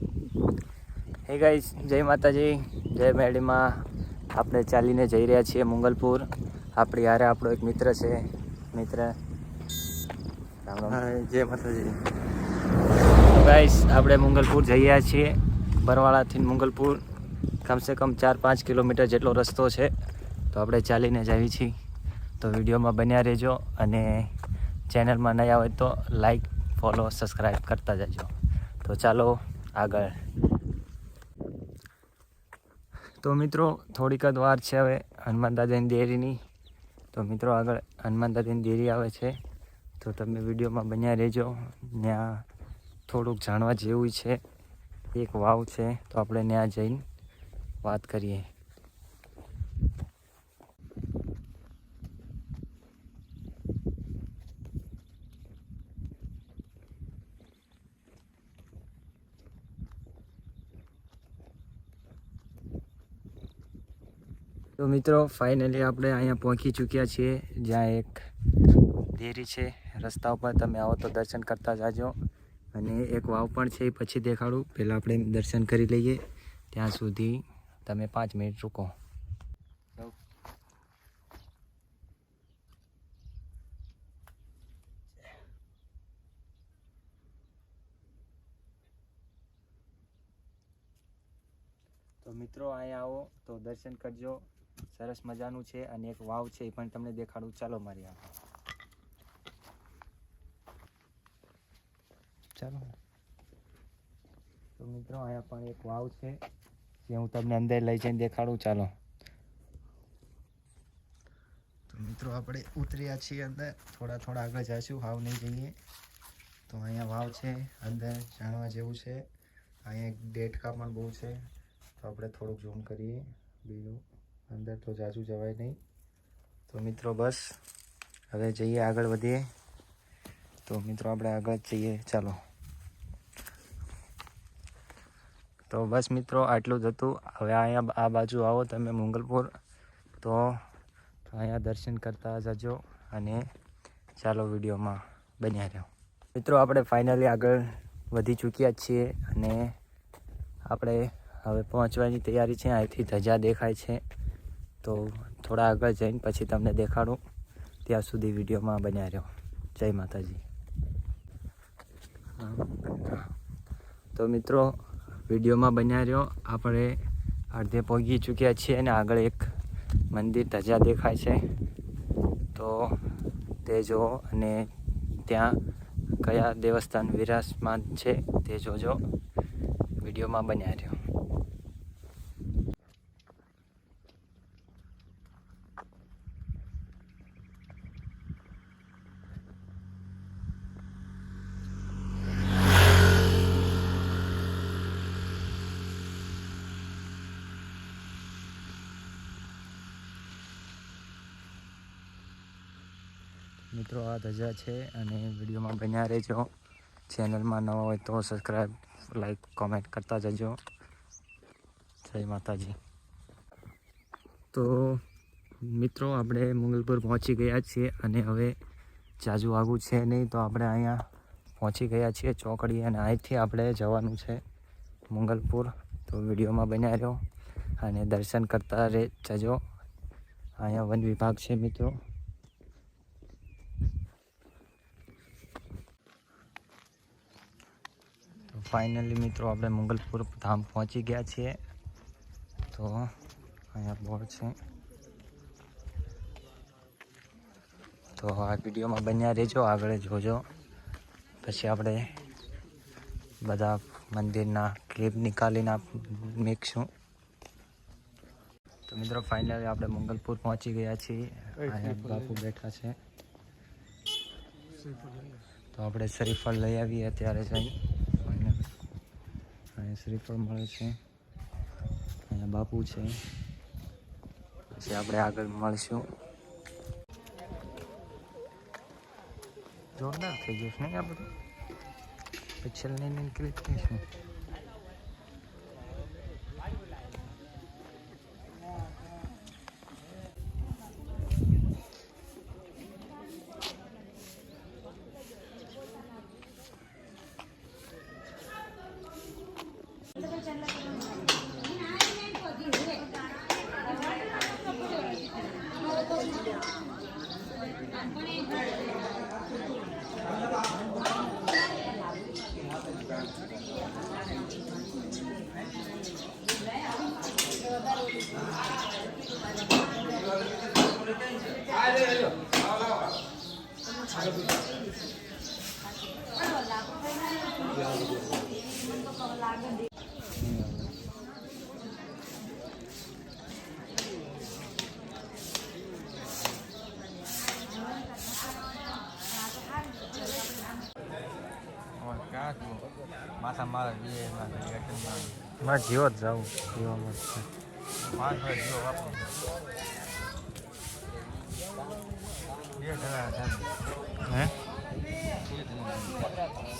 હે ગાઈસ, જય માતાજી, જય મેડીમાં. આપણે ચાલીને જઈ રહ્યા છીએ મંગલપુર. આપણી હારે આપણો એક મિત્ર છે. મિત્ર રામ રામ. જય માતાજી. ગાઈસ, આપણે મંગલપુર જઈ રહ્યા છીએ. બરવાળાથી મંગલપુર કમસે કમ 4-5 કિલોમીટર જેટલો રસ્તો છે. તો આપણે ચાલીને જઈએ છીએ. તો વિડીયોમાં બન્યા રહેજો અને ચેનલમાં નયા હોય તો લાઈક, ફોલો, સબસ્ક્રાઈબ કરતા જજો. તો ચાલો આગળ. તો મિત્રો, થોડીક જ વાર છે હવે હનુમાન દાદાની દેરીની. તો મિત્રો, આગળ હનુમાન દાદાની દેરી આવે છે. તો તમે વિડીયોમાં બન્યા રહેજો. ત્યાં થોડુંક જાણવા જેવું છે. એક વાવ છે, તો આપણે ત્યાં જઈને વાત કરીએ. તો મિત્રો, ફાઇનલી આપણે અહીંયા પહોંચી ચૂક્યા છીએ, જ્યાં એક દેરી છે. રસ્તા ઉપર તમે આવો તો દર્શન કરતા જાજો. અને એક વાવ પણ છે, એ પછી દેખાડું. પહેલાં આપણે દર્શન કરી લઈએ. ત્યાં સુધી તમે 5 મિનિટ રૂકો. તો મિત્રો, અહીંયા આવો તો દર્શન કરજો. સરસ મજાનું છે અને એક વાવ છે, એ પણ તમને દેખાડું. ચાલો મારી આગળ. ચાલો. તો મિત્રો, અહીંયા પણ એક વાવ છે, જે હું તમને અંદર લઈ જઈને દેખાડું. ચાલો. તો મિત્રો, આપણે ઉતર્યા છીએ અંદર. થોડા આગળ જઈશું, વાવ નહીં જઈએ. તો અહીંયા વાવ છે, અંદર જાણવા જેવું છે. અહીંયા એક દેડકા પણ બહુ છે. તો આપણે થોડુંક ઝૂમ કરીએ. બીજું અંદર તો જાજુ જવાય નહીં. તો મિત્રો, બસ હવે જઈએ, આગળ વધીએ. તો મિત્રો, આપણે આગળ જ જઈએ. ચાલો. તો બસ મિત્રો, આટલું જ હતું. હવે અહીંયા આ બાજુ આવો તમે મંગલપુર, તો અહીંયા દર્શન કરતા જજો. અને ચાલો વિડીયોમાં બન્યા રહ્યો. મિત્રો, આપણે ફાઇનલી આગળ વધી ચૂક્યા છીએ અને આપણે હવે પહોંચવાની તૈયારી છે. અહીંથી ધજા દેખાય છે. તો થોડા આગળ જઈને પછી તમને દેખાડું. ત્યાં સુધી વિડીયોમાં બન્યા રહ્યો. જય માતાજી. તો મિત્રો, વિડીયોમાં બન્યા રહ્યો. આપણે અડધે પહોંચી ચૂક્યા છીએ અને આગળ એક મંદિર ધજા દેખાય છે. તો તે જુઓ અને ત્યાં કયા દેવસ્થાન વિરાજમાન છે તે જોજો. વિડીયોમાં બન્યા રહ્યો. મિત્રો, આ ધજા છે અને વિડીયોમાં બન્યા રહેજો. ચેનલમાં નવા હોય તો સબસ્ક્રાઈબ, લાઈક, કોમેન્ટ કરતા જજો. જય માતાજી. તો મિત્રો, આપણે મંગલપુર પહોંચી ગયા છીએ અને હવે જાજુ આગું છે નહીં. તો આપણે અહીંયા પહોંચી ગયા છીએ ચોકડી અને અહીંથી આપણે જવાનું છે મંગલપુર. તો વિડીયોમાં બન્યા રહ્યો અને દર્શન કરતા જજો. અહીંયા વન વિભાગ છે મિત્રો. ફાઇનલી મિત્રો, આપણે મંગલપુર ધામ પહોંચી ગયા છીએ. તો અહીંયા બોર્ડ છે. તો આ વિડીયોમાં બન્યા રહેજો, આગળ જોજો. પછી આપણે બધા મંદિરના ક્લિપ નીકાળીને મૂકીશું. તો મિત્રો, ફાઇનલી આપણે મંગલપુર પહોંચી ગયા છીએ. અહીંયા બાપુ બેઠા છે. તો આપણે શ્રીફળ લઈ આવીએ અત્યારે જઈ. અહીંયા શ્રીફળ મળે છે. અહીંયા બાપુ છે. પછી આપણે આગળ મળશું. જોરદાર થઈ ગયું છે ને આ બધું. છેલ્લે ક્લિક કરીશું. માથા મારે મારે જીવો જ જવું જીવામાં જ છે. 5 મિનિટ જીવો વાપરો 2 જણા છે હે 2 જણા